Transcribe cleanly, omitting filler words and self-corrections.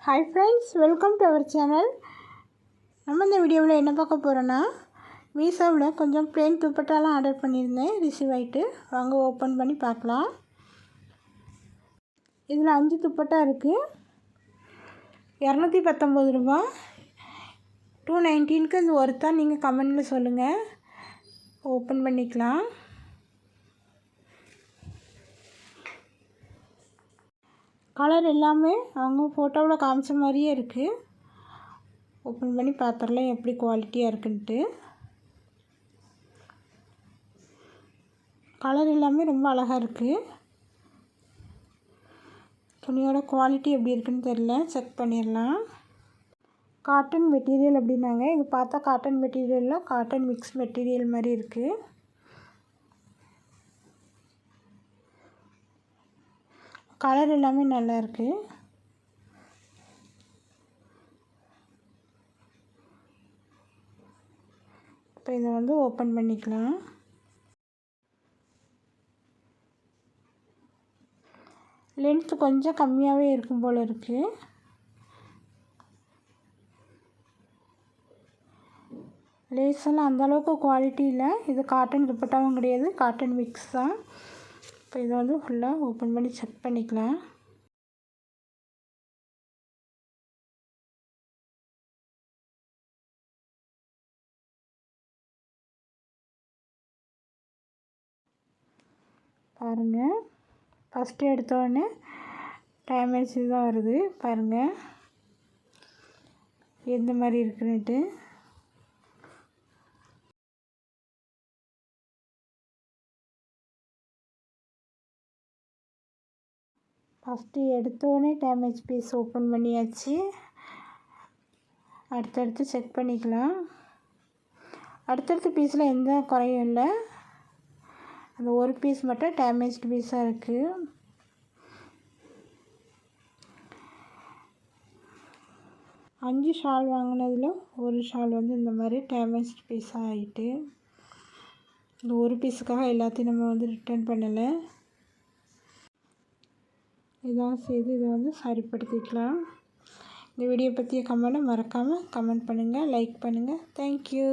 Hi friends, welcome to our channel. நம்ம இந்த வீடியோவில் என்ன பார்க்க போகிறோன்னா, மீஷோவில் கொஞ்சம் ப்ளெயின் துப்பட்டாலாம் ஆர்டர் பண்ணியிருந்தேன், ரிசீவ் ஆகிட்டு. வாங்க ஓப்பன் பண்ணி பார்க்கலாம். இதில் 5 துப்பட்டா இருக்குது. 219 ரூபா. 219க்கு இது ஒர்த்தா நீங்கள் கமெண்டில் சொல்லுங்கள். ஓப்பன் பண்ணிக்கலாம். கலர் எல்லாமே அவங்க ஃபோட்டோவில் காமிச்ச மாதிரியே இருக்குது. ஓப்பன் பண்ணி பார்த்துடலாம் எப்படி குவாலிட்டியாக இருக்குன்ட்டு. கலர் எல்லாமே ரொம்ப அழகாக இருக்குது. துணியோட குவாலிட்டி எப்படி இருக்குன்னு தெரியல, செக் பண்ணிடலாம். காட்டன் மெட்டீரியல் அப்படின்னாங்க. இது பார்த்தா காட்டன் மெட்டீரியலில் காட்டன் மிக்ஸ் மெட்டீரியல் மாதிரி இருக்குது. கலர் எல்லாமே நல்லா இருக்குது. இப்போ இதை வந்து ஓப்பன் பண்ணிக்கலாம். லென்த்து கொஞ்சம் கம்மியாகவே இருக்கும் போல் இருக்குது. லேஸெல்லாம் அந்தளவுக்கு குவாலிட்டி இல்லை. இது காட்டன் துப்பட்டாவும் கிடையாது, காட்டன் மிக்ஸ் தான். இப்போ இதை வந்து ஃபுல்லாக ஓப்பன் பண்ணி செக் பண்ணிக்கலாம். பாருங்கள், ஃபஸ்ட்டு எடுத்தோடனே டேமேஜ் தான் வருது. பாருங்கள் எந்த மாதிரி இருக்குன்னுட்டு. ஃபஸ்ட்டு எடுத்தோடனே டேமேஜ் பீஸ் ஓப்பன் பண்ணியாச்சு. அடுத்தடுத்து செக் பண்ணிக்கலாம். அடுத்தடுத்த பீஸில் எந்த குறையும் இல்லை. அந்த ஒரு பீஸ் மட்டும் டேமேஜ்டு பீஸாக இருக்குது. அஞ்சு ஷால் வாங்கினதில் ஒரு ஷால் வந்து இந்த மாதிரி டேமேஜ்டு பீஸாக ஆகிட்டு. இந்த ஒரு பீஸுக்காக எல்லாத்தையும் நம்ம வந்து ரிட்டர்ன் பண்ணலை. இதான் செய்து இதை வந்து சரிப்படுத்திக்கலாம். இந்த வீடியோ பற்றிய கமெண்ட்டை மறக்காமல் கமெண்ட் பண்ணுங்கள், லைக் பண்ணுங்கள். தேங்க்யூ.